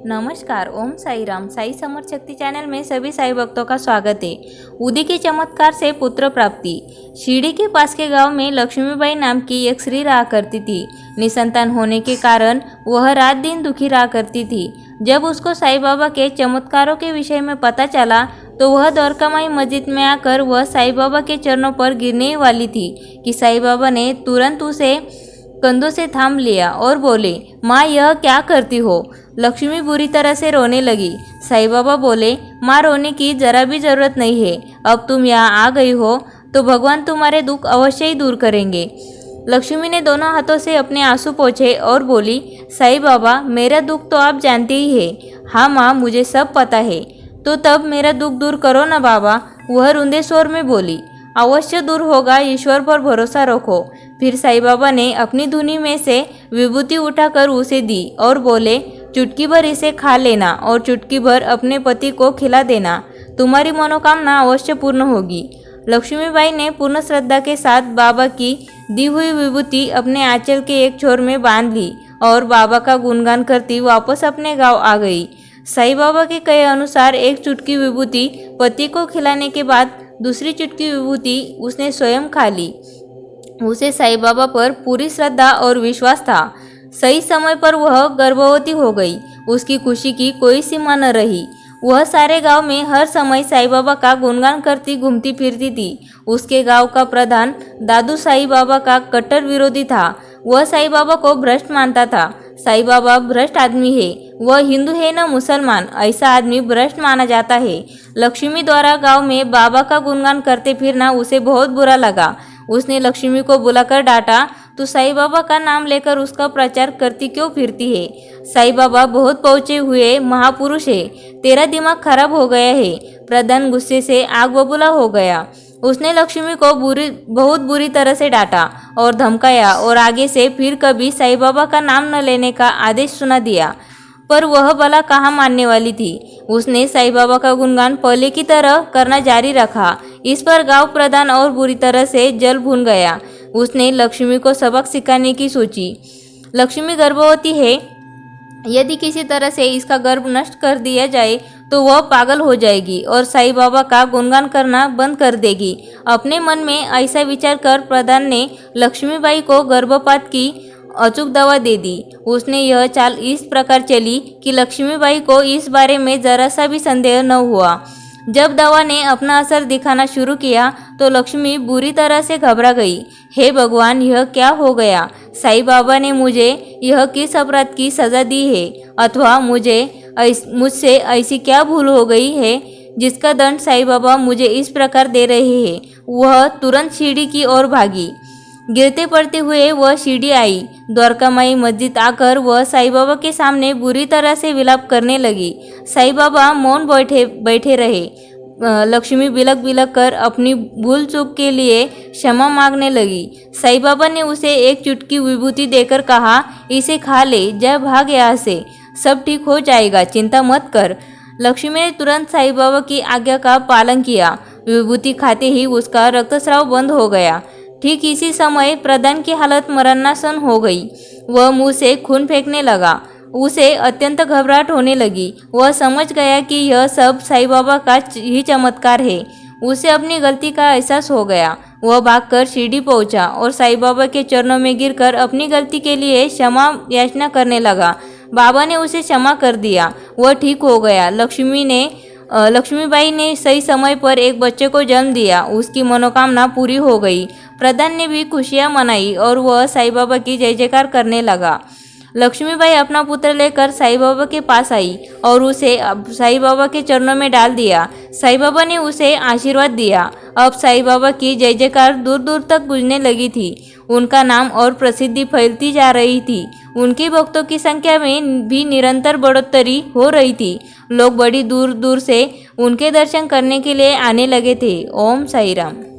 नमस्कार, ओम साई राम। साई समर्थ शक्ति चैनल में सभी साई भक्तों का स्वागत है। उदी के चमत्कार से पुत्र प्राप्ति। शिरडी के पास के गांव में लक्ष्मीबाई नाम की एक स्त्री रहा करती थी। निसंतान होने के कारण वह रात दिन दुखी रहा करती थी। जब उसको साई बाबा के चमत्कारों के विषय में पता चला तो वह द्वारकामाई मस्जिद में आकर वह साई बाबा के चरणों पर गिरने वाली थी कि साई बाबा ने तुरंत उसे कंधों से थाम लिया और बोले, माँ यह क्या करती हो। लक्ष्मी बुरी तरह से रोने लगी। साईं बाबा बोले, माँ रोने की जरा भी जरूरत नहीं है। अब तुम यहाँ आ गई हो तो भगवान तुम्हारे दुख अवश्य ही दूर करेंगे। लक्ष्मी ने दोनों हाथों से अपने आंसू पोंछे और बोली, साईं बाबा मेरा दुख तो आप जानते ही है। हाँ माँ, मुझे सब पता है। तो तब मेरा दुख दूर करो ना बाबा। वह रुंधे स्वर में बोली, अवश्य दूर होगा, ईश्वर पर भरोसा रखो। फिर साईं बाबा ने अपनी धुनी में से विभूति उठाकर उसे दी और बोले, चुटकी भर इसे खा लेना और चुटकी भर अपने पति को खिला देना। तुम्हारी मनोकामना अवश्य पूर्ण होगी। लक्ष्मीबाई ने पूर्ण श्रद्धा के साथ बाबा की दी हुई विभूति अपने आंचल के एक छोर में बांध ली और बाबा का गुणगान करती वापस अपने गांव आ गई। साईं बाबा के कहे अनुसार एक चुटकी विभूति पति को खिलाने के बाद दूसरी चुटकी विभूति उसने स्वयं खा ली। उसे साईं बाबा पर पूरी श्रद्धा और विश्वास था। सही समय पर वह गर्भवती हो गई। उसकी खुशी की कोई सीमा न रही। वह सारे गांव में हर समय साईं बाबा का गुणगान करती घूमती फिरती थी। उसके गांव का प्रधान दादू साईं बाबा का कट्टर विरोधी था। वह साईं बाबा को भ्रष्ट मानता था। साईं बाबा भ्रष्ट आदमी है, वह हिंदू है न मुसलमान, ऐसा आदमी भ्रष्ट माना जाता है। लक्ष्मी द्वारा गांव में बाबा का गुणगान करते फिरना उसे बहुत बुरा लगा। उसने लक्ष्मी को बुलाकर डांटा, तू साईं बाबा का नाम लेकर उसका प्रचार करती क्यों फिरती है। साईं बाबा बहुत पहुँचे हुए महापुरुष है, तेरा दिमाग खराब हो गया है। प्रधान गुस्से से आग बबूला हो गया। उसने लक्ष्मी को बहुत बुरी तरह से डांटा और धमकाया और आगे से फिर कभी साईं बाबा का नाम न लेने का आदेश सुना दिया। पर वह भला कहाँ मानने वाली थी। उसने साईं बाबा का गुणगान पहले की तरह करना जारी रखा। इस पर गांव प्रधान और बुरी तरह से जल भून गया। उसने लक्ष्मी को सबक सिखाने की सोची। लक्ष्मी गर्भवती है, यदि किसी तरह से इसका गर्भ नष्ट कर दिया जाए तो वह पागल हो जाएगी और साईं बाबा का गुणगान करना बंद कर देगी। अपने मन में ऐसा विचार कर प्रधान ने लक्ष्मीबाई को गर्भपात की अचूक दवा दे दी। उसने यह चाल इस प्रकार चली कि लक्ष्मीबाई को इस बारे में जरा सा भी संदेह न हुआ। जब दवा ने अपना असर दिखाना शुरू किया तो लक्ष्मी बुरी तरह से घबरा गई। हे भगवान, यह क्या हो गया। साईं बाबा ने मुझे यह किस अपराध की सज़ा दी है, अथवा मुझसे ऐसी क्या भूल हो गई है जिसका दंड साईं बाबा मुझे इस प्रकार दे रहे हैं। वह तुरंत शिरडी की ओर भागी। गिरते पड़ते हुए वह शिरडी आई। द्वारकामाई मस्जिद आकर वह साईं बाबा के सामने बुरी तरह से विलाप करने लगी। साईं बाबा मौन बैठे रहे। लक्ष्मी बिलक बिलक कर अपनी भूल चूक के लिए क्षमा मांगने लगी। साईं बाबा ने उसे एक चुटकी विभूति देकर कहा, इसे खा ले, जा भाग यहाँ से, सब ठीक हो जाएगा, चिंता मत कर। लक्ष्मी ने तुरंत साईं बाबा की आज्ञा का पालन किया। विभूति खाते ही उसका रक्तस्राव बंद हो गया। ठीक इसी समय प्रधान की हालत मरणासन हो गई। वह मुंह से खून फेंकने लगा। उसे अत्यंत घबराहट होने लगी। वह समझ गया कि यह सब साईं बाबा का ही चमत्कार है। उसे अपनी गलती का एहसास हो गया। वह भागकर शिरडी पहुंचा और साईं बाबा के चरणों में गिरकर अपनी गलती के लिए क्षमा याचना करने लगा। बाबा ने उसे क्षमा कर दिया। वह ठीक हो गया। लक्ष्मीबाई ने सही समय पर एक बच्चे को जन्म दिया। उसकी मनोकामना पूरी हो गई। प्रधान ने भी खुशियां मनाई और वह साईं बाबा की जय जयकार करने लगा। लक्ष्मीबाई अपना पुत्र लेकर साईं बाबा के पास आई और उसे साईं बाबा के चरणों में डाल दिया। साईं बाबा ने उसे आशीर्वाद दिया। अब साईं बाबा की जय जयकार दूर दूर तक गूंजने लगी थी। उनका नाम और प्रसिद्धि फैलती जा रही थी। उनके भक्तों की संख्या में भी निरंतर बढ़ोतरी हो रही थी। लोग बड़ी दूर दूर से उनके दर्शन करने के लिए आने लगे थे। ओम साई राम।